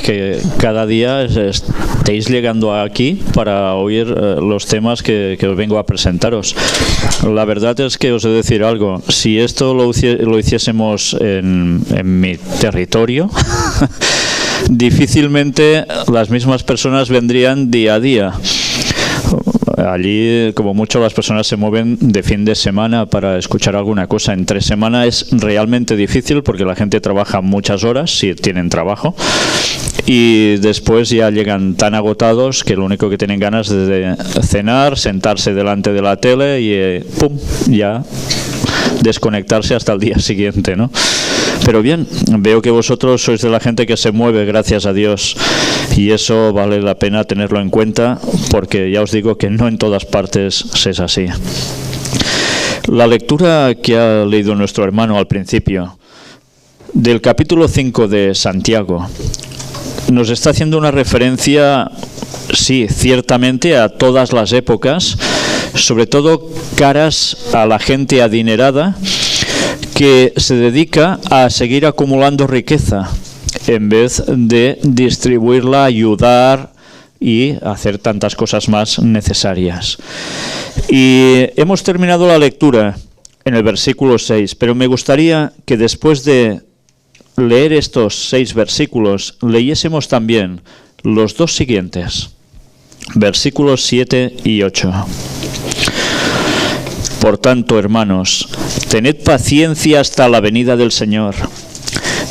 que cada día estéis llegando aquí para oír los temas que os vengo a presentaros. La verdad es que os he de decir algo. Si esto lo hiciésemos en mi territorio, difícilmente las mismas personas vendrían día a día. Allí, como mucho, las personas se mueven de fin de semana para escuchar alguna cosa. Entre semana es realmente difícil porque la gente trabaja muchas horas, si tienen trabajo, y después ya llegan tan agotados que lo único que tienen ganas es de cenar, sentarse delante de la tele y ¡pum!, ya desconectarse hasta el día siguiente, ¿no? Pero bien, veo que vosotros sois de la gente que se mueve, gracias a Dios, y eso vale la pena tenerlo en cuenta, porque ya os digo que no en todas partes es así. La lectura que ha leído nuestro hermano al principio, del capítulo 5 de Santiago, nos está haciendo una referencia, sí, ciertamente a todas las épocas, sobre todo caras a la gente adinerada, que se dedica a seguir acumulando riqueza en vez de distribuirla, ayudar y hacer tantas cosas más necesarias. Y hemos terminado la lectura en el versículo 6, pero me gustaría que después de leer estos 6 versículos leyésemos también los 2 siguientes, versículos 7 y 8. Por tanto, hermanos, tened paciencia hasta la venida del Señor.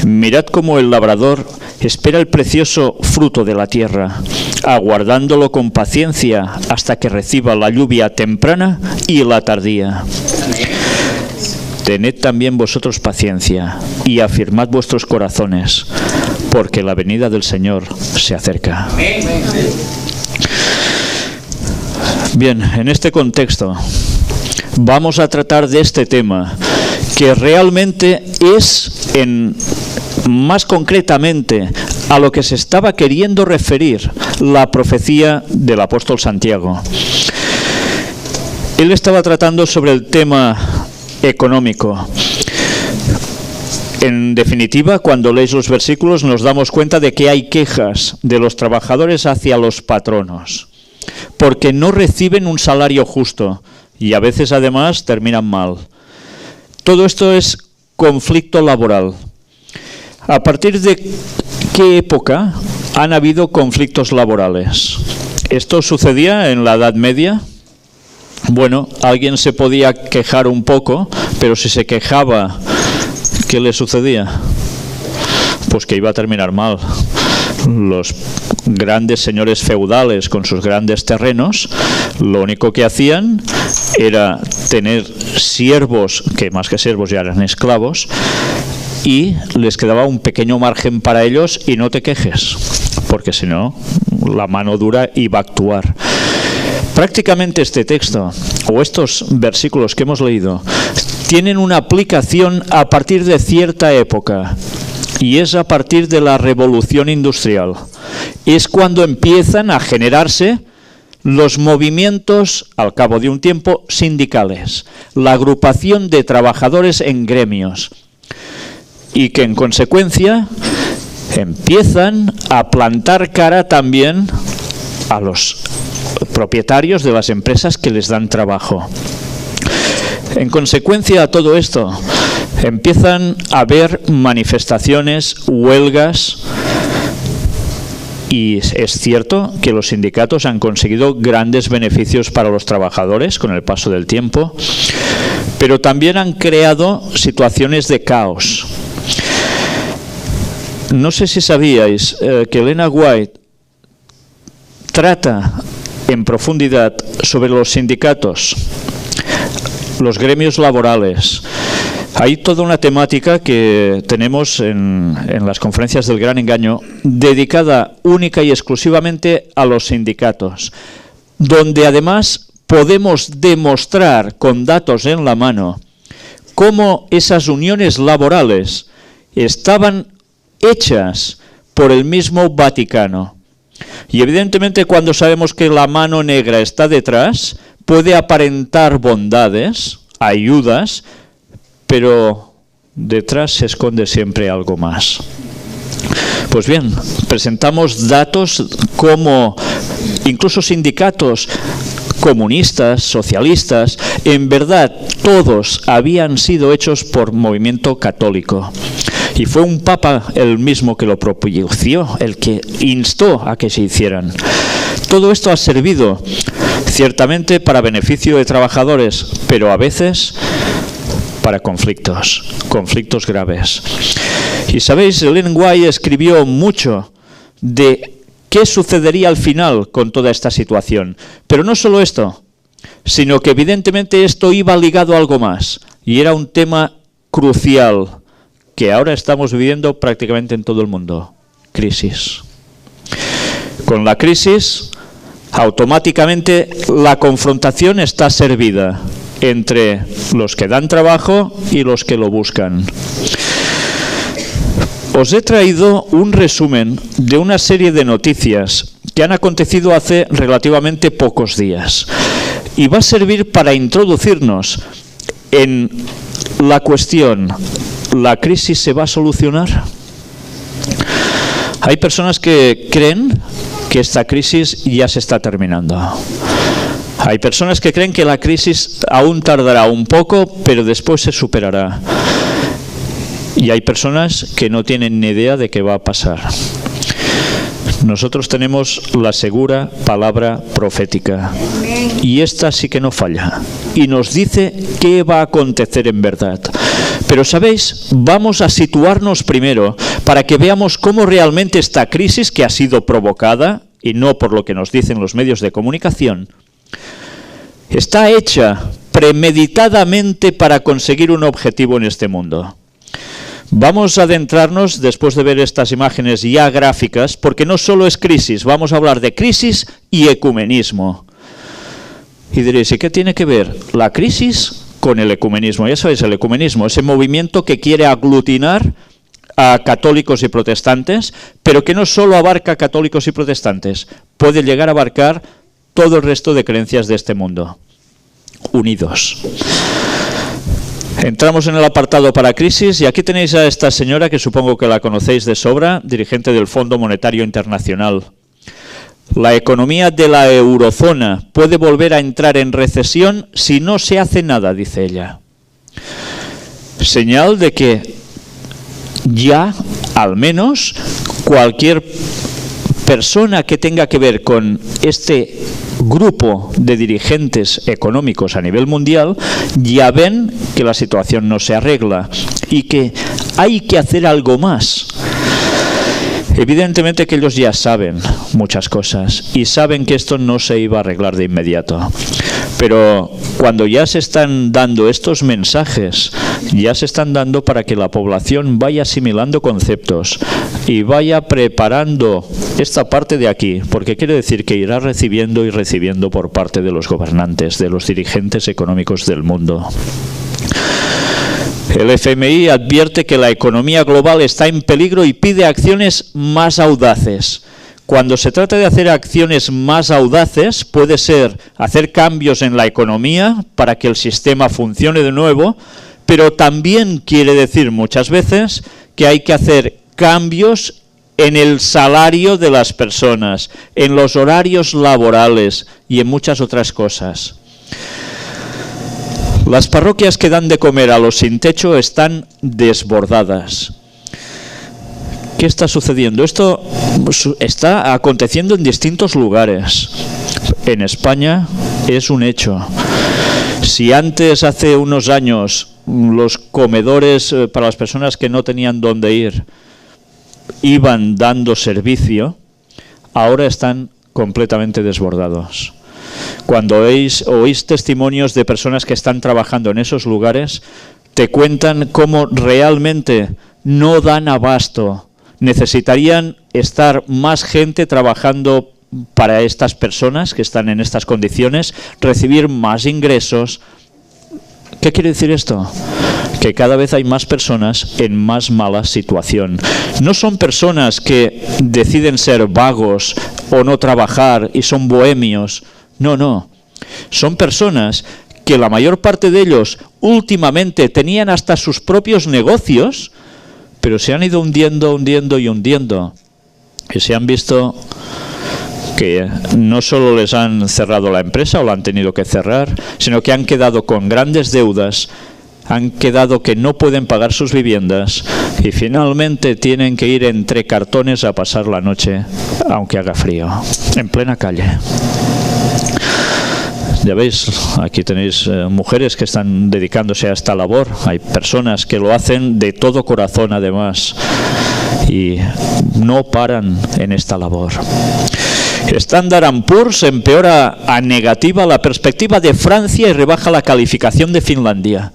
Mirad cómo el labrador espera el precioso fruto de la tierra, aguardándolo con paciencia hasta que reciba la lluvia temprana y la tardía. Tened también vosotros paciencia y afirmad vuestros corazones, porque la venida del Señor se acerca. Bien, en este contexto vamos a tratar de este tema, que realmente es más concretamente a lo que se estaba queriendo referir la profecía del apóstol Santiago. Él estaba tratando sobre el tema económico. En definitiva, cuando leéis los versículos nos damos cuenta de que hay quejas de los trabajadores hacia los patronos, porque no reciben un salario justo y a veces además terminan mal. Todo esto es conflicto laboral. ¿A partir de qué época han habido conflictos laborales? ¿Esto sucedía en la Edad Media? Bueno, alguien se podía quejar un poco, pero si se quejaba, ¿qué le sucedía? Pues que iba a terminar mal. Los grandes señores feudales con sus grandes terrenos, lo único que hacían era tener siervos, que más que siervos ya eran esclavos, y les quedaba un pequeño margen para ellos, y no te quejes, porque si no, la mano dura iba a actuar. Prácticamente este texto, o estos versículos que hemos leído, tienen una aplicación a partir de cierta época, y es a partir de la Revolución Industrial. Es cuando empiezan a generarse los movimientos, al cabo de un tiempo, sindicales, la agrupación de trabajadores en gremios, y que en consecuencia empiezan a plantar cara también a los propietarios de las empresas que les dan trabajo. En consecuencia a todo esto, empiezan a haber manifestaciones, huelgas, y es cierto que los sindicatos han conseguido grandes beneficios para los trabajadores con el paso del tiempo, pero también han creado situaciones de caos. No sé si sabíais que Elena White trata en profundidad sobre los sindicatos, los gremios laborales. Hay toda una temática que tenemos en las conferencias del Gran Engaño dedicada única y exclusivamente a los sindicatos, donde además podemos demostrar con datos en la mano cómo esas uniones laborales estaban hechas por el mismo Vaticano. Y evidentemente cuando sabemos que la mano negra está detrás, puede aparentar bondades, ayudas, pero detrás se esconde siempre algo más. Pues bien, presentamos datos como incluso sindicatos comunistas, socialistas, en verdad todos habían sido hechos por movimiento católico. Y fue un papa el mismo que lo propició, el que instó a que se hicieran. Todo esto ha servido ciertamente para beneficio de trabajadores, pero a veces para conflictos graves. Y sabéis, Ellen White escribió mucho de qué sucedería al final con toda esta situación. Pero no solo esto, sino que evidentemente esto iba ligado a algo más. Y era un tema crucial que ahora estamos viviendo prácticamente en todo el mundo. Crisis. Con la crisis, automáticamente la confrontación está servida entre los que dan trabajo y los que lo buscan. Os he traído un resumen de una serie de noticias que han acontecido hace relativamente pocos días y va a servir para introducirnos en la cuestión: ¿la crisis se va a solucionar? Hay personas que creen que esta crisis ya se está terminando. Hay personas que creen que la crisis aún tardará un poco, pero después se superará. Y hay personas que no tienen ni idea de qué va a pasar. Nosotros tenemos la segura palabra profética. Y esta sí que no falla. Y nos dice qué va a acontecer en verdad. Pero, ¿sabéis? Vamos a situarnos primero para que veamos cómo realmente esta crisis, que ha sido provocada, y no por lo que nos dicen los medios de comunicación, está hecha premeditadamente para conseguir un objetivo en este mundo. Vamos a adentrarnos, después de ver estas imágenes ya gráficas, porque no solo es crisis, vamos a hablar de crisis y ecumenismo. Y diréis, ¿y qué tiene que ver la crisis con el ecumenismo? Ya sabéis, el ecumenismo, ese movimiento que quiere aglutinar a católicos y protestantes, pero que no solo abarca católicos y protestantes, puede llegar a abarcar todo el resto de creencias de este mundo, unidos. Entramos en el apartado para crisis y aquí tenéis a esta señora que supongo que la conocéis de sobra, dirigente del Fondo Monetario Internacional. La economía de la eurozona puede volver a entrar en recesión si no se hace nada, dice ella. Señal de que ya, al menos, cualquier persona que tenga que ver con este grupo de dirigentes económicos a nivel mundial ya ven que la situación no se arregla y que hay que hacer algo más. Evidentemente que ellos ya saben muchas cosas y saben que esto no se iba a arreglar de inmediato. Pero cuando ya se están dando estos mensajes, ya se están dando para que la población vaya asimilando conceptos y vaya preparando esta parte de aquí, porque quiere decir que irá recibiendo y recibiendo por parte de los gobernantes, de los dirigentes económicos del mundo. El FMI advierte que la economía global está en peligro y pide acciones más audaces. Cuando se trata de hacer acciones más audaces, puede ser hacer cambios en la economía para que el sistema funcione de nuevo, pero también quiere decir muchas veces que hay que hacer cambios en el salario de las personas, en los horarios laborales y en muchas otras cosas. Las parroquias que dan de comer a los sin techo están desbordadas. ¿Qué está sucediendo? Esto está aconteciendo en distintos lugares. En España es un hecho. Si antes, hace unos años, los comedores para las personas que no tenían dónde ir iban dando servicio, ahora están completamente desbordados. Cuando oís testimonios de personas que están trabajando en esos lugares, te cuentan cómo realmente no dan abasto. Necesitarían estar más gente trabajando para estas personas que están en estas condiciones, recibir más ingresos. ¿Qué quiere decir esto? Que cada vez hay más personas en más mala situación. No son personas que deciden ser vagos o no trabajar y son bohemios. No, no. Son personas que la mayor parte de ellos últimamente tenían hasta sus propios negocios, pero se han ido hundiendo, hundiendo y hundiendo. Y se han visto que no solo les han cerrado la empresa o la han tenido que cerrar, sino que han quedado con grandes deudas, han quedado que no pueden pagar sus viviendas y finalmente tienen que ir entre cartones a pasar la noche, aunque haga frío, en plena calle. Ya veis, aquí tenéis mujeres que están dedicándose a esta labor. Hay personas que lo hacen de todo corazón además y no paran en esta labor. Standard & Poor's empeora a negativa la perspectiva de Francia y rebaja la calificación de Finlandia.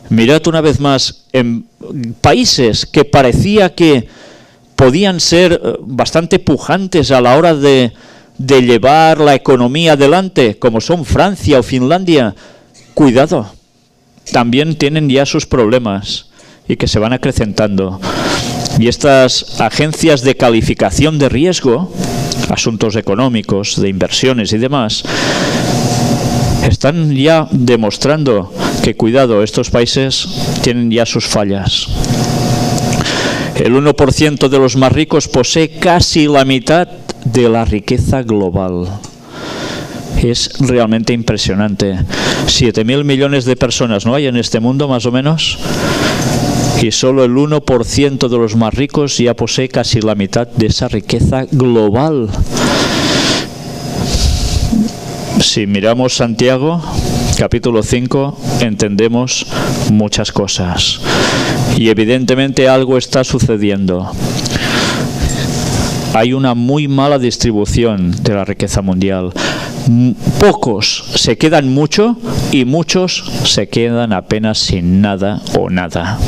Mirad una vez más, en países que parecía que podían ser bastante pujantes a la hora de llevar la economía adelante, como son Francia o Finlandia, cuidado, también tienen ya sus problemas y que se van acrecentando. Y estas agencias de calificación de riesgo, asuntos económicos, de inversiones y demás, están ya demostrando que, cuidado, estos países tienen ya sus fallas. El 1% de los más ricos posee casi la mitad de la riqueza global. Es realmente impresionante. 7.000 millones de personas no hay en este mundo, más o menos, y solo el 1% de los más ricos ya posee casi la mitad de esa riqueza global. Si miramos Santiago, capítulo 5, entendemos muchas cosas. Y evidentemente algo está sucediendo. Hay una muy mala distribución de la riqueza mundial. Pocos se quedan mucho y muchos se quedan apenas sin nada o nada.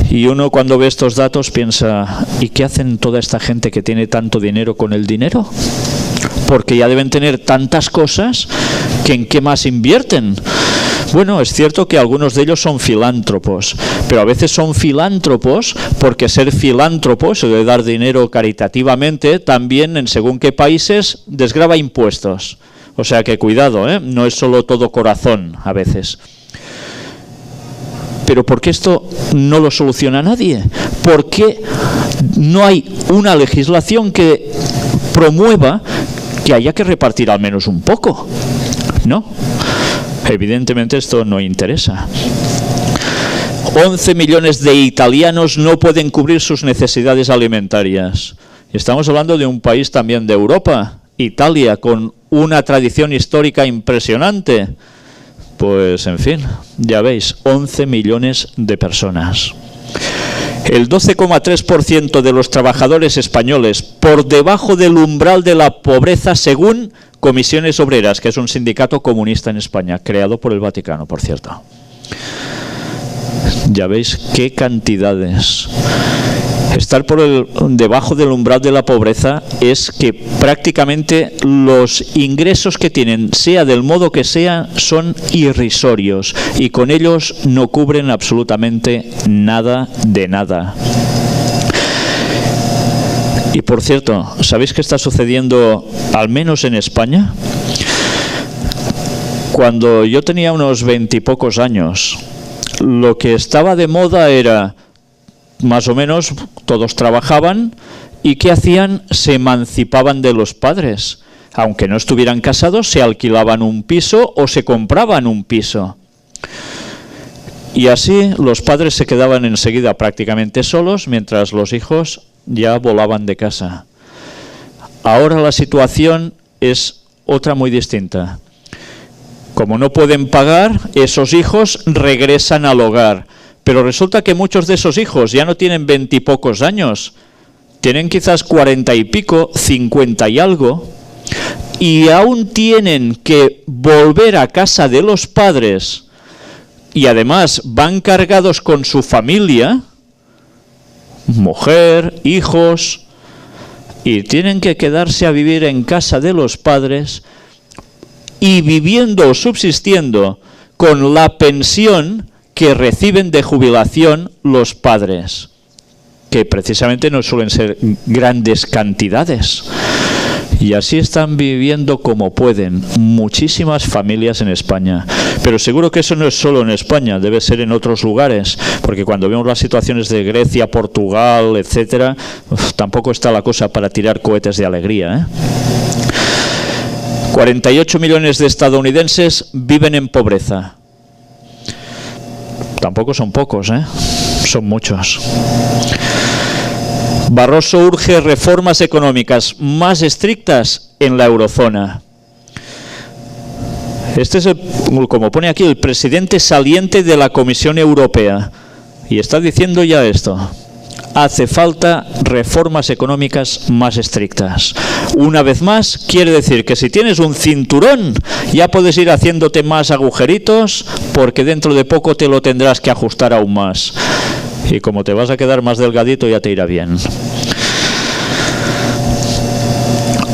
Y uno cuando ve estos datos piensa, ¿y qué hacen toda esta gente que tiene tanto dinero con el dinero? Porque ya deben tener tantas cosas que ¿en qué más invierten? Bueno, es cierto que algunos de ellos son filántropos, pero a veces son filántropos porque ser filántropo, eso de dar dinero caritativamente, también en según qué países desgrava impuestos. O sea que cuidado, no es solo todo corazón a veces. Pero ¿por qué esto no lo soluciona nadie? ¿Por qué no hay una legislación que promueva que haya que repartir al menos un poco? ¿No? Evidentemente esto no interesa. 11 millones de italianos no pueden cubrir sus necesidades alimentarias. Estamos hablando de un país también de Europa, Italia, con una tradición histórica impresionante. Pues, en fin, ya veis, 11 millones de personas. El 12,3% de los trabajadores españoles por debajo del umbral de la pobreza según Comisiones Obreras, que es un sindicato comunista en España, creado por el Vaticano, por cierto. Ya veis qué cantidades. Estar debajo del umbral de la pobreza es que prácticamente los ingresos que tienen, sea del modo que sea, son irrisorios y con ellos no cubren absolutamente nada de nada. Y por cierto, ¿sabéis qué está sucediendo, al menos en España? Cuando yo tenía unos 20 y pocos años, lo que estaba de moda era, más o menos, todos trabajaban y ¿qué hacían? Se emancipaban de los padres. Aunque no estuvieran casados, se alquilaban un piso o se compraban un piso. Y así los padres se quedaban enseguida prácticamente solos, mientras los hijos ya volaban de casa. Ahora la situación es otra muy distinta. Como no pueden pagar, esos hijos regresan al hogar. Pero resulta que muchos de esos hijos ya no tienen 20 y pocos años. Tienen quizás 40 y pico, 50 y algo. Y aún tienen que volver a casa de los padres. Y además van cargados con su familia, mujer, hijos, y tienen que quedarse a vivir en casa de los padres y viviendo o subsistiendo con la pensión que reciben de jubilación los padres, que precisamente no suelen ser grandes cantidades. Y así están viviendo como pueden muchísimas familias en España. Pero seguro que eso no es solo en España, debe ser en otros lugares, porque cuando vemos las situaciones de Grecia, Portugal, etcétera, tampoco está la cosa para tirar cohetes de alegría, ¿eh? 48 millones de estadounidenses viven en pobreza. Tampoco son pocos, ¿eh? Son muchos. Barroso urge reformas económicas más estrictas en la eurozona. Este es, como pone aquí, el presidente saliente de la Comisión Europea. Y está diciendo ya esto. Hace falta reformas económicas más estrictas. Una vez más, quiere decir que si tienes un cinturón, ya puedes ir haciéndote más agujeritos, porque dentro de poco te lo tendrás que ajustar aún más. Y como te vas a quedar más delgadito, ya te irá bien.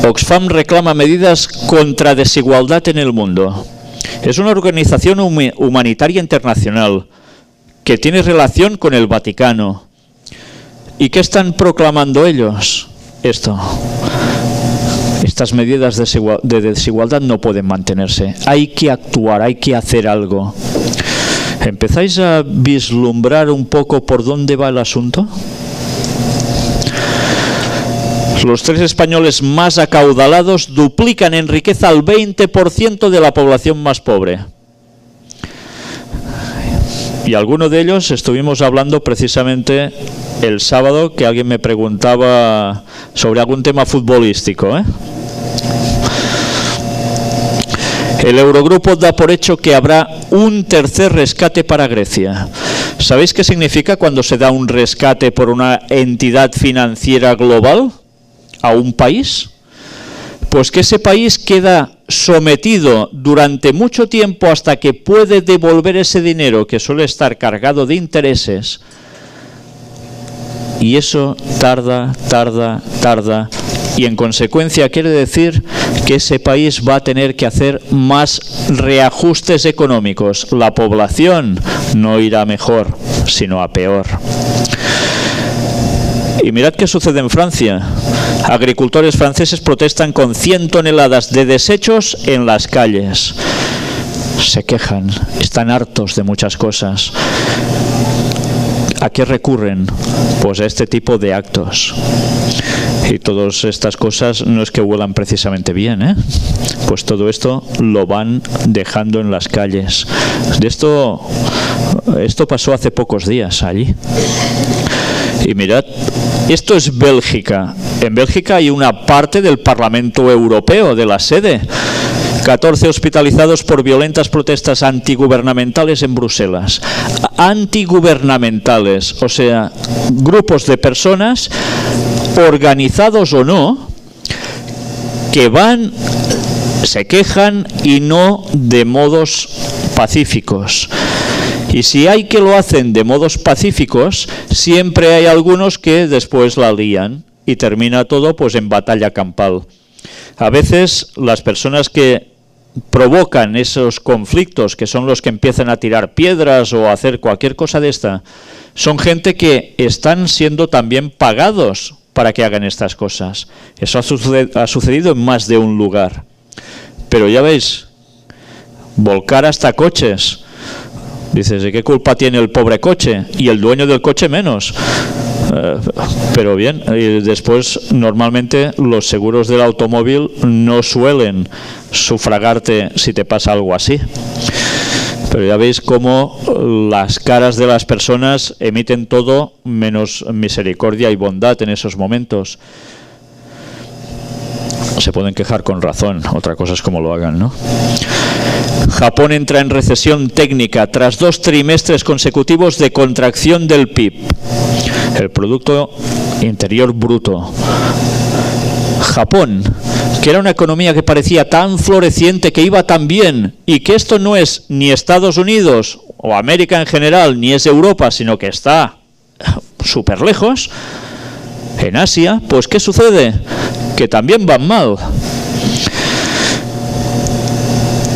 Oxfam reclama medidas contra desigualdad en el mundo. Es una organización humanitaria internacional que tiene relación con el Vaticano. ¿Y qué están proclamando ellos? Esto. Estas medidas de desigualdad no pueden mantenerse. Hay que actuar, hay que hacer algo. ¿Empezáis a vislumbrar un poco por dónde va el asunto? Los 3 españoles más acaudalados duplican en riqueza al 20% de la población más pobre. Y alguno de ellos estuvimos hablando precisamente el sábado, que alguien me preguntaba sobre algún tema futbolístico, ¿eh? El Eurogrupo da por hecho que habrá un tercer rescate para Grecia. ¿Sabéis qué significa cuando se da un rescate por una entidad financiera global a un país? Pues que ese país queda sometido durante mucho tiempo hasta que puede devolver ese dinero, que suele estar cargado de intereses. Y eso tarda. Y en consecuencia quiere decir que ese país va a tener que hacer más reajustes económicos. La población no irá mejor, sino a peor. Y mirad qué sucede en Francia. Agricultores franceses protestan con 100 toneladas de desechos en las calles. Se quejan, están hartos de muchas cosas. ¿A qué recurren? Pues a este tipo de actos. Y todas estas cosas no es que huelan precisamente bien, ¿eh? Pues todo esto lo van dejando en las calles. Esto pasó hace pocos días allí. Y mirad, esto es Bélgica. En Bélgica hay una parte del Parlamento Europeo, de la sede. 14 hospitalizados por violentas protestas antigubernamentales en Bruselas. Antigubernamentales, o sea, grupos de personas, organizados o no, que van, se quejan y no de modos pacíficos. Y si hay que lo hacen de modos pacíficos, siempre hay algunos que después la lían y termina todo pues en batalla campal. A veces las personas que provocan esos conflictos, que son los que empiezan a tirar piedras o a hacer cualquier cosa de esta, son gente que están siendo también pagados para que hagan estas cosas. Eso ha sucedido en más de un lugar. Pero ya veis, volcar hasta coches. Dices, ¿de qué culpa tiene el pobre coche? Y el dueño del coche menos. Pero bien, y después normalmente los seguros del automóvil no suelen sufragarte si te pasa algo así. Pero ya veis cómo las caras de las personas emiten todo menos misericordia y bondad en esos momentos. Se pueden quejar con razón, otra cosa es cómo lo hagan, ¿no? Japón entra en recesión técnica tras 2 trimestres consecutivos de contracción del PIB. El Producto Interior Bruto. Japón, que era una economía que parecía tan floreciente, que iba tan bien, y que esto no es ni Estados Unidos o América en general, ni es Europa, sino que está súper lejos, en Asia, pues ¿qué sucede? Que también van mal.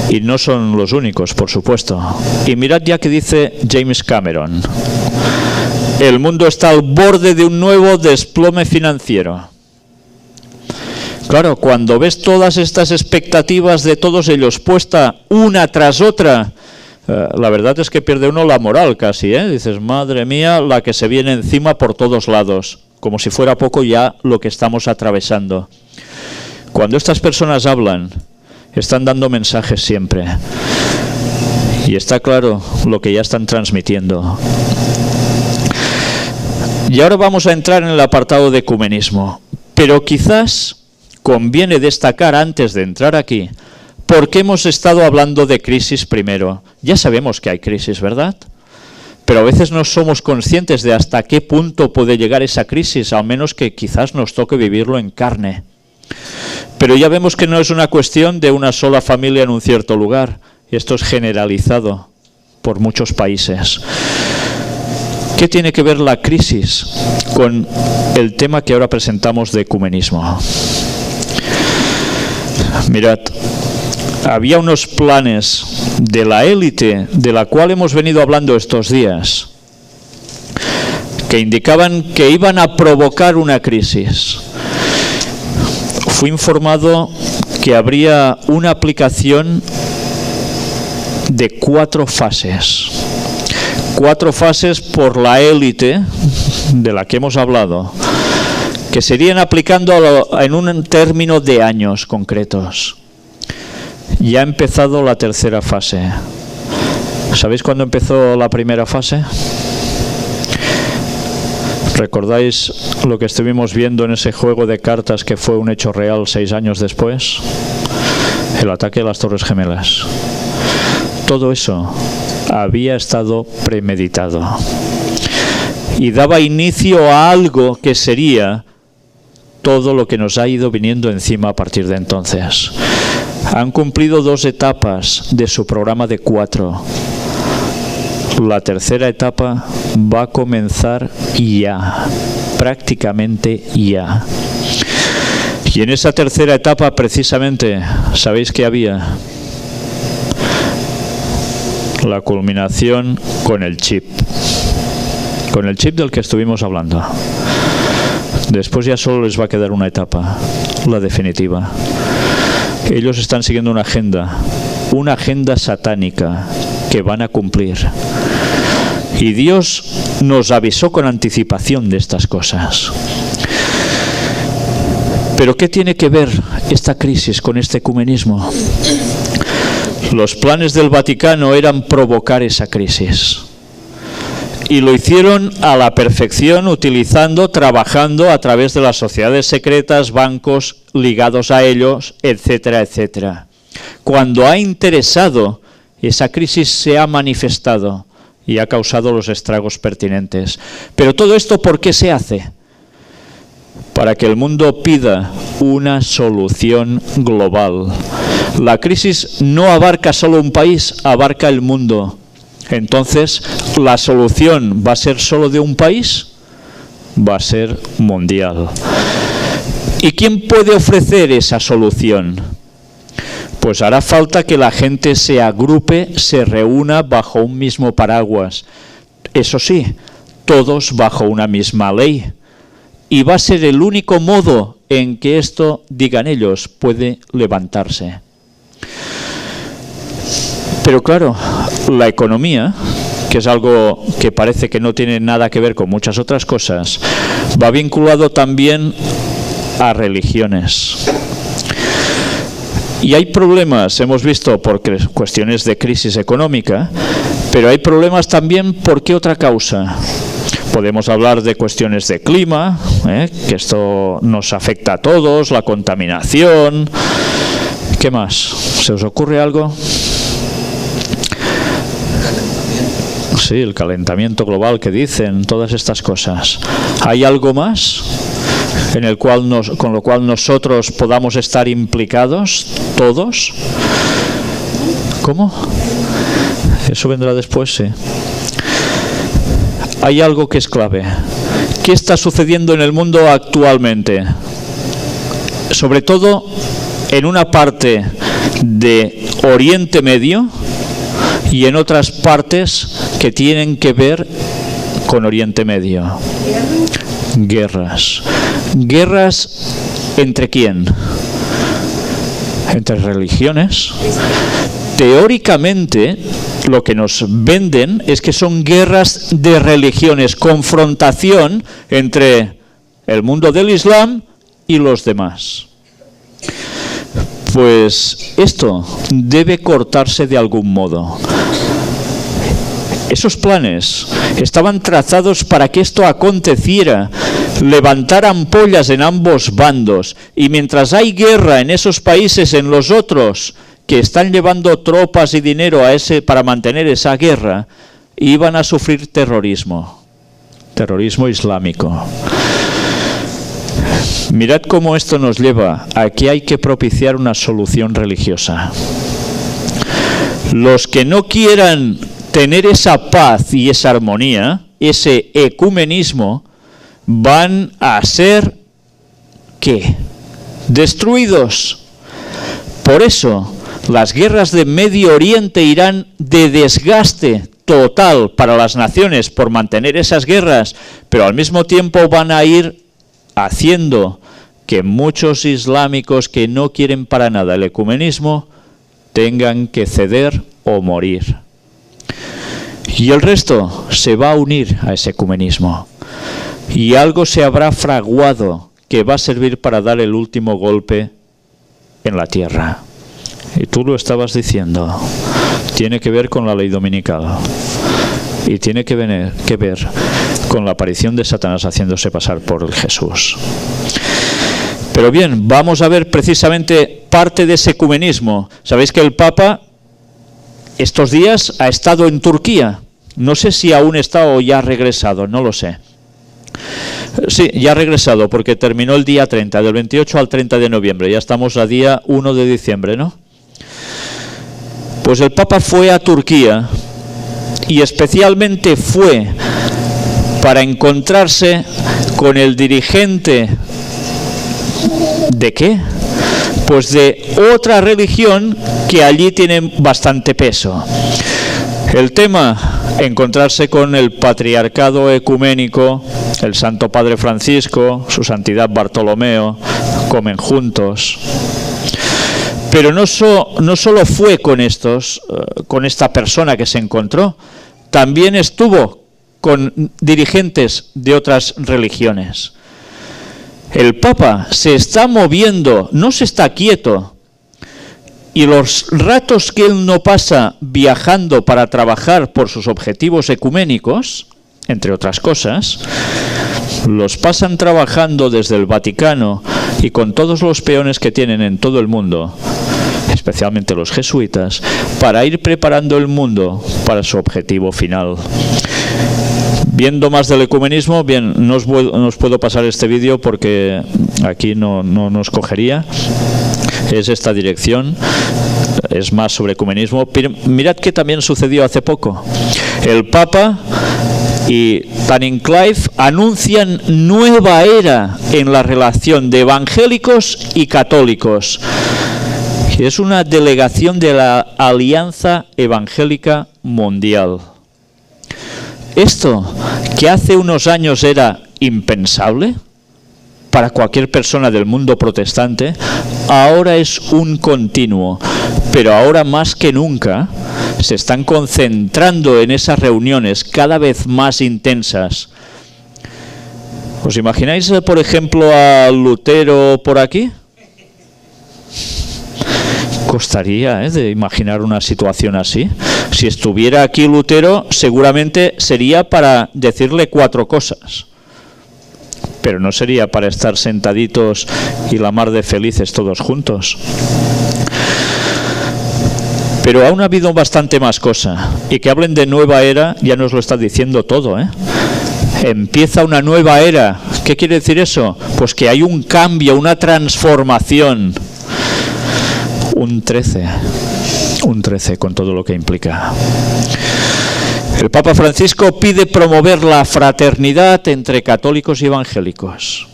Y no son los únicos, por supuesto. Y mirad ya que dice James Cameron. El mundo está al borde de un nuevo desplome financiero. Claro, cuando ves todas estas expectativas de todos ellos puesta una tras otra, la verdad es que pierde uno la moral casi, ¿eh? Dices, madre mía, la que se viene encima por todos lados, como si fuera poco ya lo que estamos atravesando. Cuando estas personas hablan, están dando mensajes siempre. Y está claro lo que ya están transmitiendo. Y ahora vamos a entrar en el apartado de ecumenismo. Pero quizás conviene destacar antes de entrar aquí, porque hemos estado hablando de crisis primero. Ya sabemos que hay crisis, ¿verdad? Pero a veces no somos conscientes de hasta qué punto puede llegar esa crisis, al menos que quizás nos toque vivirlo en carne. Pero ya vemos que no es una cuestión de una sola familia en un cierto lugar. Esto es generalizado por muchos países. ¿Qué tiene que ver la crisis con el tema que ahora presentamos de ecumenismo? Mirad, había unos planes de la élite, de la cual hemos venido hablando estos días, que indicaban que iban a provocar una crisis. Fui informado que habría una aplicación de 4 fases. 4 fases por la élite de la que hemos hablado, que serían aplicando en un término de años concretos. Ya ha empezado la tercera fase. ¿Sabéis cuándo empezó la primera fase? ¿Recordáis lo que estuvimos viendo en ese juego de cartas que fue un hecho real 6 años después? El ataque a las Torres Gemelas. Todo eso había estado premeditado y daba inicio a algo que sería todo lo que nos ha ido viniendo encima a partir de entonces. Han cumplido 2 etapas de su programa de 4. La tercera etapa va a comenzar ya, prácticamente ya. Y en esa tercera etapa, precisamente, ¿sabéis qué había? La culminación con el chip del que estuvimos hablando. Después ya solo les va a quedar una etapa, la definitiva. Ellos están siguiendo una agenda satánica que van a cumplir. Y Dios nos avisó con anticipación de estas cosas. Pero ¿qué tiene que ver esta crisis con este ecumenismo? Los planes del Vaticano eran provocar esa crisis. Y lo hicieron a la perfección, trabajando a través de las sociedades secretas, bancos ligados a ellos, etcétera, etcétera. Cuando ha interesado, esa crisis se ha manifestado y ha causado los estragos pertinentes. Pero todo esto, ¿por qué se hace? Para que el mundo pida una solución global. La crisis no abarca solo un país, abarca el mundo. Entonces, ¿la solución va a ser solo de un país? Va a ser mundial. ¿Y quién puede ofrecer esa solución? Pues hará falta que la gente se agrupe, se reúna bajo un mismo paraguas. Eso sí, todos bajo una misma ley. Y va a ser el único modo en que esto, digan ellos, puede levantarse. Pero claro, la economía, que es algo que parece que no tiene nada que ver con muchas otras cosas, va vinculado también a religiones. Y hay problemas, hemos visto, por cuestiones de crisis económica, pero hay problemas también por qué otra causa. Podemos hablar de cuestiones de clima, que esto nos afecta a todos, la contaminación. ¿Qué más? ¿Se os ocurre algo? Sí, el calentamiento global que dicen, todas estas cosas. ¿Hay algo más en el cual con lo cual nosotros podamos estar implicados todos? ¿Cómo? Eso vendrá después, sí. Hay algo que es clave. ¿Qué está sucediendo en el mundo actualmente? Sobre todo en una parte de Oriente Medio y en otras partes que tienen que ver con Oriente Medio. Guerras. ¿Guerras entre quién? entre religiones. Teóricamente, lo que nos venden es que son guerras de religiones, confrontación entre el mundo del Islam y los demás. Pues esto debe cortarse de algún modo. Esos planes estaban trazados para que esto aconteciera, levantar ampollas en ambos bandos, y mientras hay guerra en esos países, en los otros que están llevando tropas y dinero para mantener esa guerra, iban a sufrir terrorismo islámico. Mirad cómo esto nos lleva a que hay que propiciar una solución religiosa. Los que no quieran tener esa paz y esa armonía, ese ecumenismo, van a ser, ¿qué? Destruidos. Por eso, las guerras de Medio Oriente irán de desgaste total para las naciones por mantener esas guerras, pero al mismo tiempo van a ir haciendo que muchos islámicos que no quieren para nada el ecumenismo tengan que ceder o morir. Y el resto se va a unir a ese ecumenismo. Y algo se habrá fraguado que va a servir para dar el último golpe en la tierra. Y tú lo estabas diciendo. Tiene que ver con la ley dominical. Y tiene que ver con la aparición de Satanás haciéndose pasar por el Jesús. Pero bien, vamos a ver precisamente parte de ese ecumenismo. Sabéis que el Papa estos días ha estado en Turquía. No sé si aún está o ya ha regresado, no lo sé. Sí, ya ha regresado porque terminó el día 30, del 28 al 30 de noviembre. Ya estamos a día 1 de diciembre, ¿no? Pues el Papa fue a Turquía y especialmente fue para encontrarse con el dirigente ¿de qué? Pues de otra religión que allí tiene bastante peso. El tema, encontrarse con el patriarcado ecuménico, el Santo Padre Francisco, su Santidad Bartolomeo, comen juntos. Pero no solo fue con esta persona que se encontró, también estuvo con dirigentes de otras religiones. El Papa se está moviendo, no se está quieto, y los ratos que él no pasa viajando para trabajar por sus objetivos ecuménicos, entre otras cosas, los pasan trabajando desde el Vaticano y con todos los peones que tienen en todo el mundo, especialmente los jesuitas, para ir preparando el mundo para su objetivo final. Viendo más del ecumenismo, bien, no os puedo pasar este vídeo porque aquí no nos cogería. Es esta dirección, es más sobre ecumenismo. Pero mirad que también sucedió hace poco. El Papa y Tancred anuncian nueva era en la relación de evangélicos y católicos. Y es una delegación de la Alianza Evangélica Mundial. Esto, que hace unos años era impensable para cualquier persona del mundo protestante, ahora es un continuo. Pero ahora más que nunca se están concentrando en esas reuniones cada vez más intensas. ¿Os imagináis, por ejemplo, a Lutero por aquí? Costaría, de imaginar una situación así. Si estuviera aquí Lutero, seguramente sería para decirle 4 cosas. Pero no sería para estar sentaditos y la mar de felices todos juntos. Pero aún ha habido bastante más cosa. Y que hablen de nueva era, ya nos lo está diciendo todo, Empieza una nueva era. ¿Qué quiere decir eso? Pues que hay un cambio, una transformación. Un 13 con todo lo que implica. El Papa Francisco pide promover la fraternidad entre católicos y evangélicos.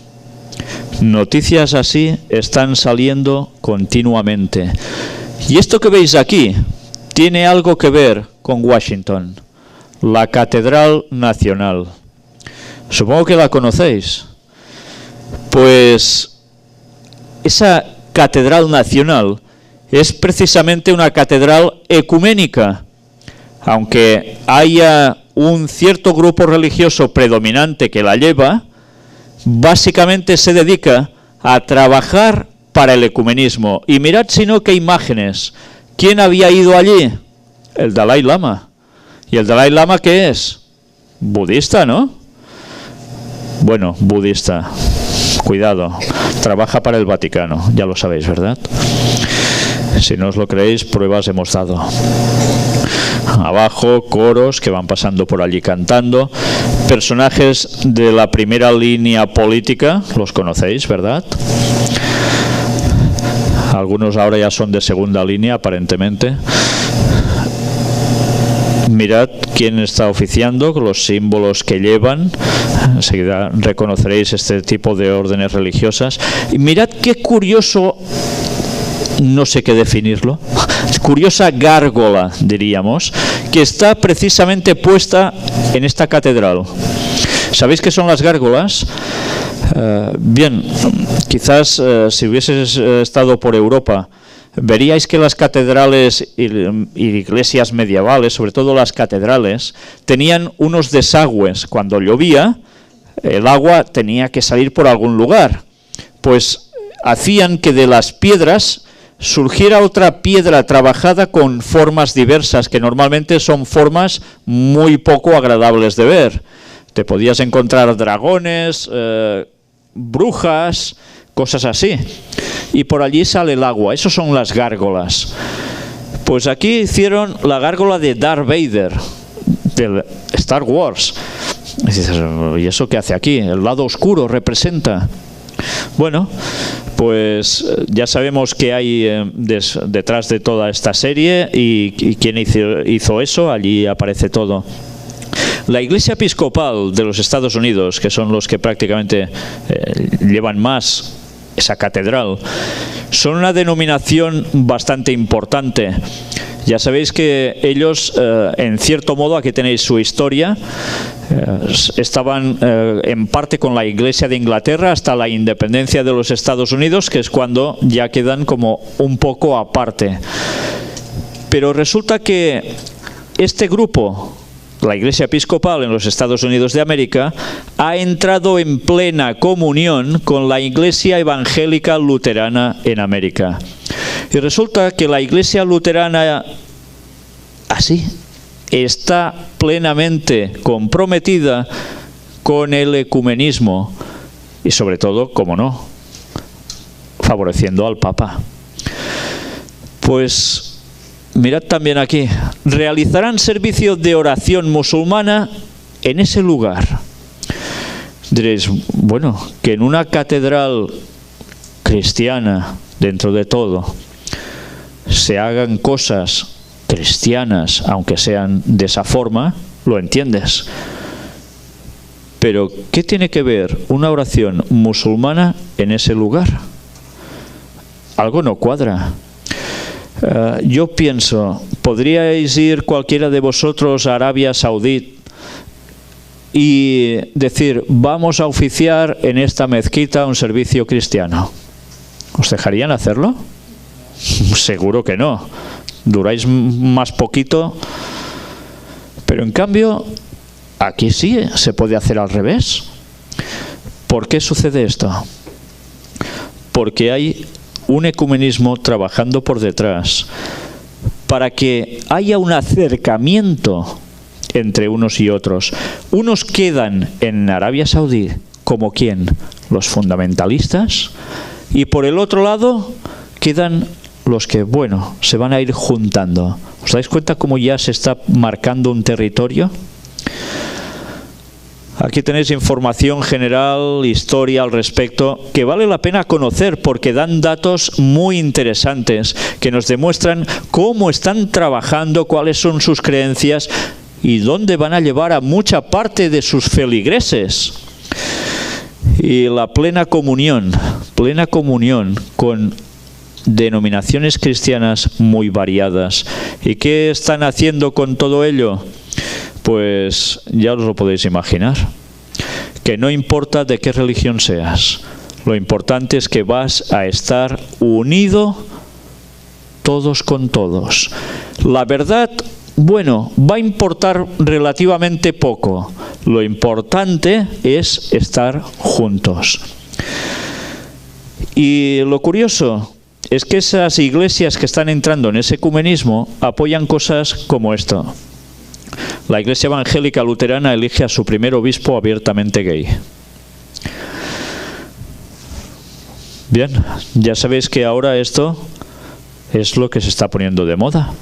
Noticias así están saliendo continuamente. Y esto que veis aquí tiene algo que ver con Washington, la Catedral Nacional. Supongo que la conocéis. Pues esa Catedral Nacional es precisamente una catedral ecuménica. Aunque haya un cierto grupo religioso predominante que la lleva, básicamente se dedica a trabajar para el ecumenismo. Y mirad si no qué imágenes. ¿Quién había ido allí? El Dalai Lama. ¿Y el Dalai Lama qué es? Budista, ¿no? Bueno, budista. Cuidado. Trabaja para el Vaticano. Ya lo sabéis, ¿verdad? Si no os lo creéis, pruebas hemos dado. Abajo, coros que van pasando por allí cantando. Personajes de la primera línea política, los conocéis, ¿verdad? Algunos ahora ya son de segunda línea, aparentemente. Mirad quién está oficiando, los símbolos que llevan. Enseguida reconoceréis este tipo de órdenes religiosas. Y mirad qué curioso, no sé qué definirlo, curiosa gárgola, diríamos, que está precisamente puesta en esta catedral. ¿Sabéis qué son las gárgolas? Bien, quizás si hubieses estado por Europa, veríais que las catedrales y iglesias medievales, sobre todo las catedrales, tenían unos desagües. Cuando llovía, el agua tenía que salir por algún lugar. Pues hacían que de las piedras surgiera otra piedra trabajada con formas diversas, que normalmente son formas muy poco agradables de ver. Te podías encontrar dragones, brujas, cosas así. Y por allí sale el agua. Esas son las gárgolas. Pues aquí hicieron la gárgola de Darth Vader, del Star Wars. Y dices, ¿y eso qué hace aquí? El lado oscuro representa. Bueno, pues ya sabemos qué hay detrás de toda esta serie y quién hizo eso. Allí aparece todo. La Iglesia Episcopal de los Estados Unidos, que son los que prácticamente llevan más esa catedral, son una denominación bastante importante. Ya sabéis que ellos, en cierto modo, aquí tenéis su historia, estaban en parte con la Iglesia de Inglaterra hasta la independencia de los Estados Unidos, que es cuando ya quedan como un poco aparte. Pero resulta que este grupo, la Iglesia Episcopal en los Estados Unidos de América, ha entrado en plena comunión con la Iglesia Evangélica Luterana en América. Y resulta que la Iglesia Luterana, así, está plenamente comprometida con el ecumenismo y sobre todo, como no, favoreciendo al Papa. Pues mirad también aquí, realizarán servicio de oración musulmana en ese lugar. Diréis, bueno, que en una catedral cristiana, dentro de todo, se hagan cosas cristianas, aunque sean de esa forma, lo entiendes. Pero, ¿qué tiene que ver una oración musulmana en ese lugar? Algo no cuadra. Yo pienso, ¿podríais ir cualquiera de vosotros a Arabia Saudí y decir, vamos a oficiar en esta mezquita un servicio cristiano? ¿Os dejarían hacerlo? Seguro que no. Duráis más poquito. Pero en cambio, aquí sí se puede hacer al revés. ¿Por qué sucede esto? Porque hay un ecumenismo trabajando por detrás para que haya un acercamiento entre unos y otros. Unos quedan en Arabia Saudí como ¿quién? Los fundamentalistas, y por el otro lado quedan los que, bueno, se van a ir juntando. ¿Os dais cuenta cómo ya se está marcando un territorio? Aquí tenéis información general, historia al respecto, que vale la pena conocer porque dan datos muy interesantes que nos demuestran cómo están trabajando, cuáles son sus creencias y dónde van a llevar a mucha parte de sus feligreses. Y la plena comunión con denominaciones cristianas muy variadas. ¿Y qué están haciendo con todo ello? Pues ya os lo podéis imaginar, que no importa de qué religión seas, lo importante es que vas a estar unido todos con todos. La verdad, bueno, va a importar relativamente poco. Lo importante es estar juntos. Y lo curioso es que esas iglesias que están entrando en ese ecumenismo apoyan cosas como esto. La Iglesia Evangélica Luterana elige a su primer obispo abiertamente gay. Bien, ya sabéis que ahora esto es lo que se está poniendo de moda.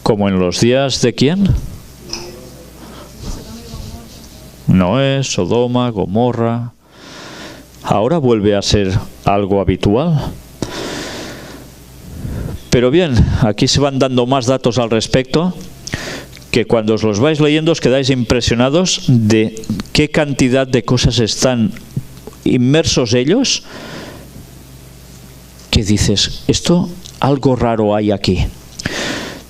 Como en los días de ¿quién? Noé, Sodoma, Gomorra. Ahora vuelve a ser algo habitual. Pero bien, aquí se van dando más datos al respecto, que cuando os los vais leyendo os quedáis impresionados de qué cantidad de cosas están inmersos ellos, que dices, esto algo raro hay aquí.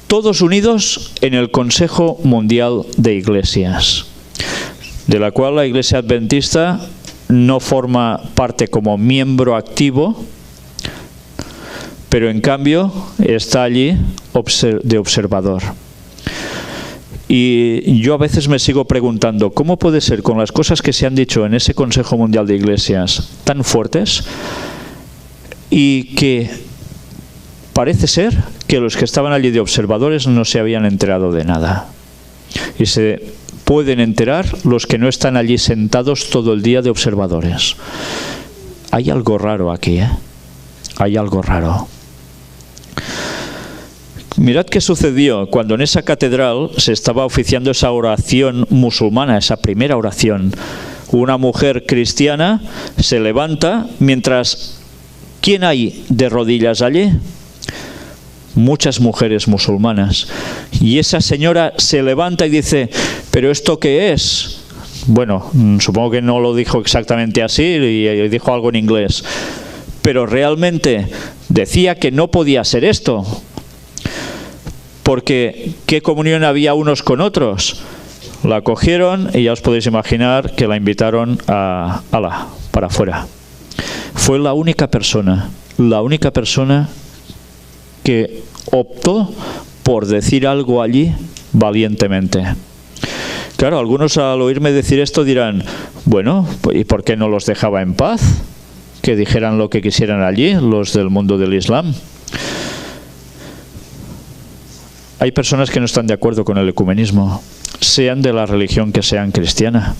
Todos unidos en el Consejo Mundial de Iglesias, de la cual la Iglesia Adventista no forma parte como miembro activo, pero en cambio está allí de observador. Y yo a veces me sigo preguntando, ¿cómo puede ser con las cosas que se han dicho en ese Consejo Mundial de Iglesias tan fuertes y que parece ser que los que estaban allí de observadores no se habían enterado de nada? Y se pueden enterar los que no están allí sentados todo el día de observadores. Hay algo raro aquí, ¿eh? Hay algo raro. Mirad qué sucedió cuando en esa catedral se estaba oficiando esa oración musulmana, esa primera oración. Una mujer cristiana se levanta mientras... ¿Quién hay de rodillas allí? Muchas mujeres musulmanas. Y esa señora se levanta y dice, ¿pero esto qué es? Bueno, supongo que no lo dijo exactamente así y dijo algo en inglés. Pero realmente decía que no podía ser esto. Porque ¿qué comunión había unos con otros? La cogieron y ya os podéis imaginar que la invitaron para afuera. Fue la única persona que optó por decir algo allí valientemente. Claro, algunos al oírme decir esto dirán, bueno, ¿y por qué no los dejaba en paz? Que dijeran lo que quisieran allí, los del mundo del Islam. Hay personas que no están de acuerdo con el ecumenismo, sean de la religión que sean cristiana.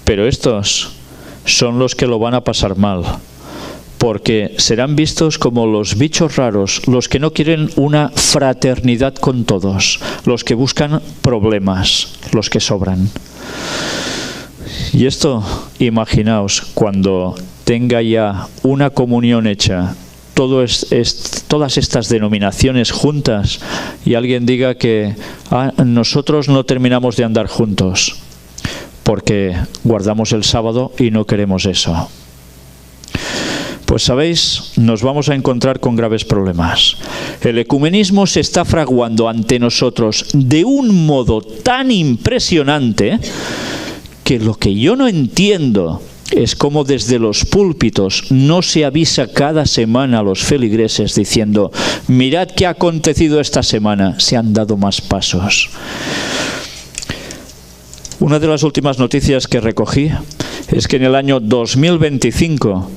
Pero estos son los que lo van a pasar mal, porque serán vistos como los bichos raros, los que no quieren una fraternidad con todos, los que buscan problemas, los que sobran. Y esto, imaginaos, cuando tenga ya una comunión hecha, todas estas denominaciones juntas, y alguien diga que nosotros no terminamos de andar juntos porque guardamos el sábado y no queremos eso. Pues sabéis, nos vamos a encontrar con graves problemas. El ecumenismo se está fraguando ante nosotros de un modo tan impresionante que lo que yo no entiendo es cómo desde los púlpitos no se avisa cada semana a los feligreses diciendo, mirad qué ha acontecido esta semana, se han dado más pasos. Una de las últimas noticias que recogí es que en el año 2025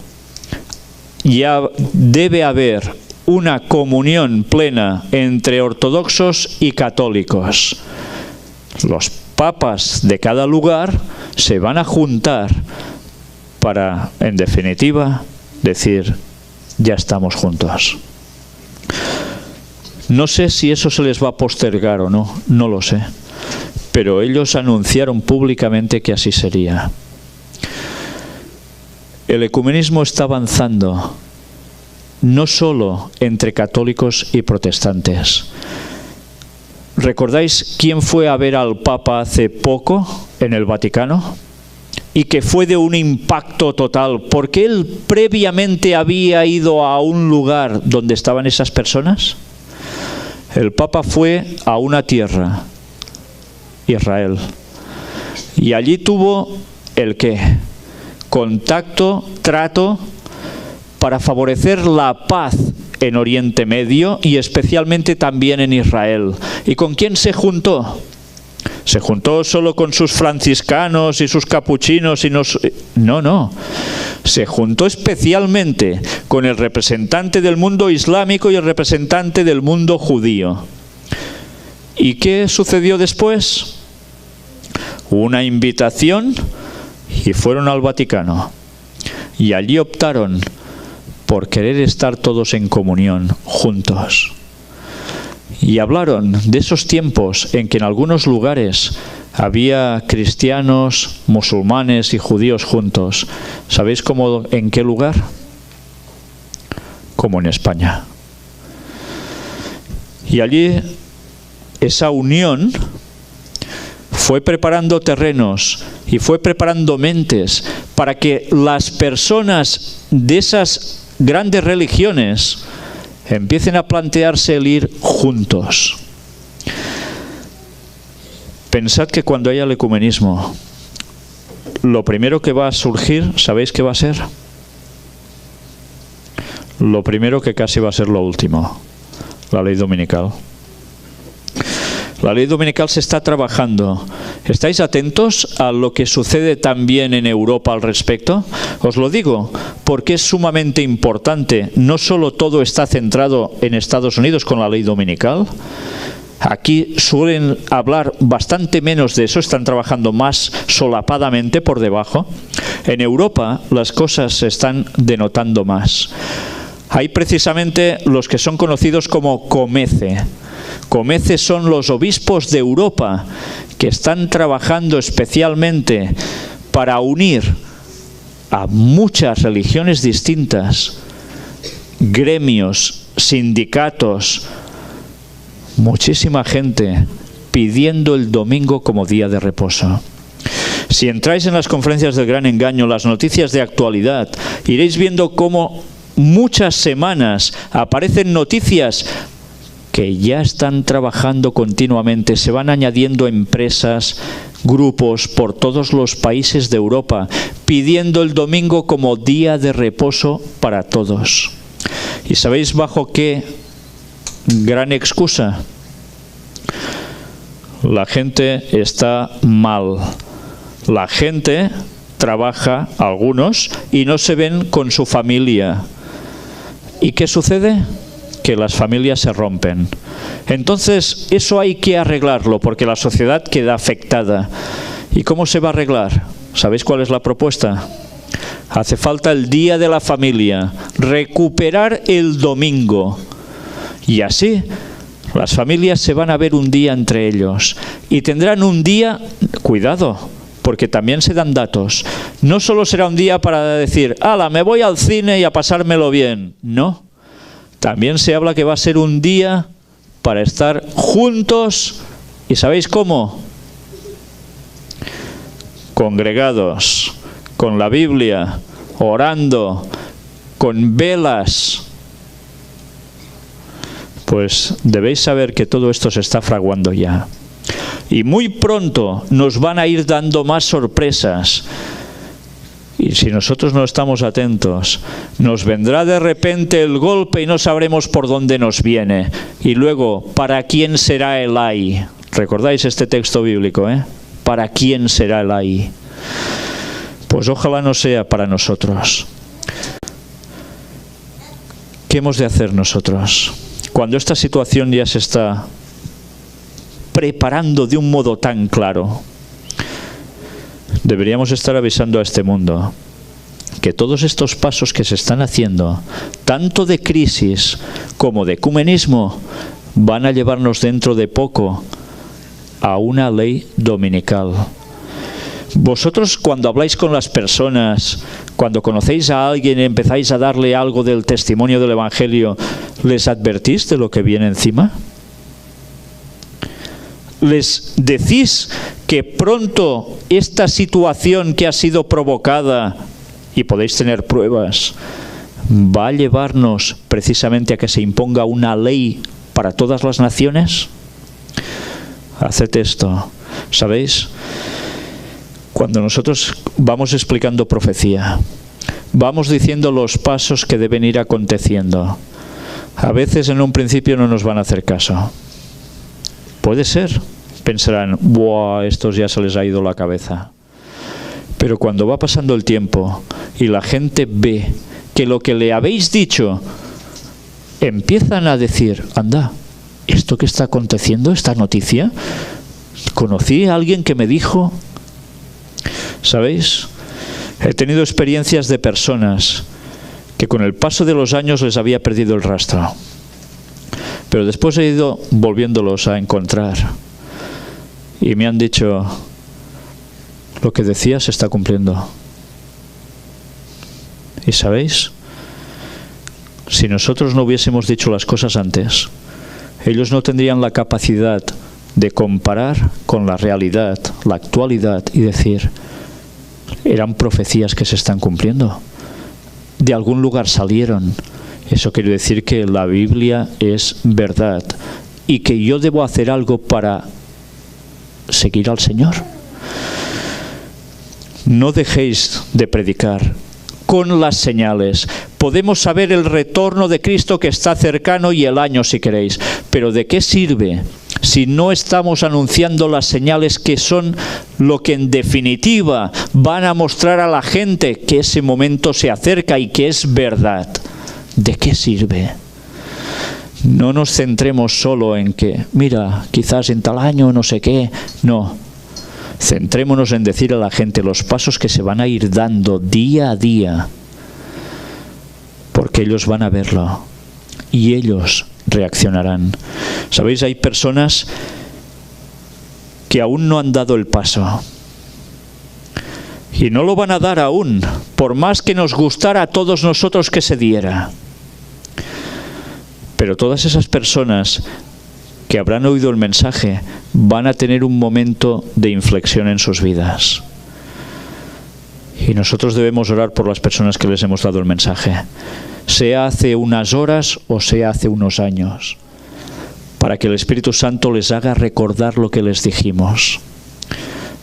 ya debe haber una comunión plena entre ortodoxos y católicos. Los papas de cada lugar se van a juntar para, en definitiva, decir, ya estamos juntos. No sé si eso se les va a postergar o no, no lo sé. Pero ellos anunciaron públicamente que así sería. El ecumenismo está avanzando, no solo entre católicos y protestantes. ¿Recordáis quién fue a ver al Papa hace poco en el Vaticano? Y que fue de un impacto total, porque él previamente había ido a un lugar donde estaban esas personas. El Papa fue a una tierra, Israel, y allí tuvo ¿el qué? Contacto, trato para favorecer la paz en Oriente Medio y especialmente también en Israel. ¿Y con quién se juntó? ¿Se juntó solo con sus franciscanos y sus capuchinos? No. Se juntó especialmente con el representante del mundo islámico y el representante del mundo judío. ¿Y qué sucedió después? Una invitación y fueron al Vaticano. Y allí optaron por querer estar todos en comunión, juntos. Y hablaron de esos tiempos en que en algunos lugares había cristianos, musulmanes y judíos juntos. ¿Sabéis en qué lugar? Como en España. Y allí esa unión fue preparando terrenos y fue preparando mentes para que las personas de esas grandes religiones empiecen a plantearse el ir juntos. Pensad que cuando haya el ecumenismo, lo primero que va a surgir, ¿sabéis qué va a ser? Lo primero que casi va a ser lo último, la ley dominical. La ley dominical se está trabajando. ¿Estáis atentos a lo que sucede también en Europa al respecto? Os lo digo porque es sumamente importante. No solo todo está centrado en Estados Unidos con la ley dominical. Aquí suelen hablar bastante menos de eso, están trabajando más solapadamente por debajo. En Europa las cosas se están denotando más. Hay precisamente los que son conocidos como COMECE. COMECE son los obispos de Europa que están trabajando especialmente para unir a muchas religiones distintas, gremios, sindicatos, muchísima gente pidiendo el domingo como día de reposo. Si entráis en las conferencias del Gran Engaño, las noticias de actualidad, iréis viendo cómo muchas semanas aparecen noticias que ya están trabajando continuamente, se van añadiendo empresas, grupos por todos los países de Europa, pidiendo el domingo como día de reposo para todos. ¿Y sabéis bajo qué gran excusa? La gente está mal. La gente trabaja, algunos, y no se ven con su familia. ¿Y qué sucede? Que las familias se rompen. Entonces, eso hay que arreglarlo, porque la sociedad queda afectada. ¿Y cómo se va a arreglar? ¿Sabéis cuál es la propuesta? Hace falta el día de la familia, recuperar el domingo. Y así, las familias se van a ver un día entre ellos. Y tendrán un día, cuidado, porque también se dan datos. No solo será un día para decir, ¡hala, me voy al cine y a pasármelo bien! No. También se habla que va a ser un día para estar juntos. ¿Y sabéis cómo? Congregados, con la Biblia, orando, con velas. Pues debéis saber que todo esto se está fraguando ya. Y muy pronto nos van a ir dando más sorpresas. Y si nosotros no estamos atentos, nos vendrá de repente el golpe y no sabremos por dónde nos viene. Y luego, ¿para quién será el ay? ¿Recordáis este texto bíblico, ¿Para quién será el ay? Pues ojalá no sea para nosotros. ¿Qué hemos de hacer nosotros? Cuando esta situación ya se está preparando de un modo tan claro, deberíamos estar avisando a este mundo que todos estos pasos que se están haciendo, tanto de crisis como de ecumenismo, van a llevarnos dentro de poco a una ley dominical. Vosotros, cuando habláis con las personas, cuando conocéis a alguien y empezáis a darle algo del testimonio del Evangelio, ¿les advertís de lo que viene encima? ¿Les decís que pronto esta situación que ha sido provocada, y podéis tener pruebas, va a llevarnos precisamente a que se imponga una ley para todas las naciones? Haced esto. ¿Sabéis? Cuando nosotros vamos explicando profecía, vamos diciendo los pasos que deben ir aconteciendo. A veces en un principio no nos van a hacer caso. Puede ser. Pensarán, ¡buah! Estos ya se les ha ido la cabeza. Pero cuando va pasando el tiempo y la gente ve que lo que le habéis dicho, empiezan a decir, anda, ¿esto que está aconteciendo, esta noticia? Conocí a alguien que me dijo... ¿Sabéis? He tenido experiencias de personas que con el paso de los años les había perdido el rastro. Pero después he ido volviéndolos a encontrar. Y me han dicho, lo que decías se está cumpliendo. ¿Y sabéis? Si nosotros no hubiésemos dicho las cosas antes, ellos no tendrían la capacidad de comparar con la realidad, la actualidad y decir, eran profecías que se están cumpliendo. De algún lugar salieron. Eso quiere decir que la Biblia es verdad y que yo debo hacer algo para seguir al Señor. No dejéis de predicar con las señales. Podemos saber el retorno de Cristo que está cercano y el año si queréis, pero ¿de qué sirve si no estamos anunciando las señales que son lo que en definitiva van a mostrar a la gente que ese momento se acerca y que es verdad? ¿De qué sirve? No nos centremos solo en que, mira, quizás en tal año, no sé qué. No. Centrémonos en decir a la gente los pasos que se van a ir dando día a día, porque ellos van a verlo y ellos reaccionarán. ¿Sabéis? Hay personas que aún no han dado el paso y no lo van a dar aún, por más que nos gustara a todos nosotros que se diera. Pero todas esas personas que habrán oído el mensaje van a tener un momento de inflexión en sus vidas. Y nosotros debemos orar por las personas que les hemos dado el mensaje, sea hace unas horas o sea hace unos años, para que el Espíritu Santo les haga recordar lo que les dijimos.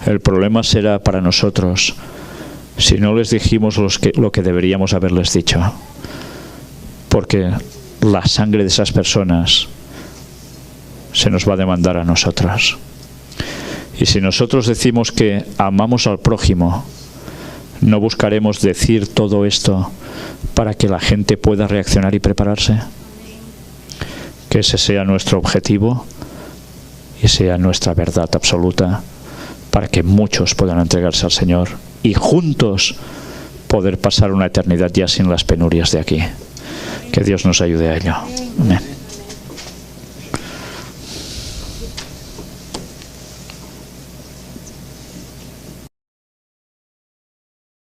El problema será para nosotros si no les dijimos lo que deberíamos haberles dicho, porque la sangre de esas personas se nos va a demandar a nosotros. Y si nosotros decimos que amamos al prójimo, ¿no buscaremos decir todo esto para que la gente pueda reaccionar y prepararse? Que ese sea nuestro objetivo y sea nuestra verdad absoluta, para que muchos puedan entregarse al Señor y juntos poder pasar una eternidad ya sin las penurias de aquí. Que Dios nos ayude a ello. Amén.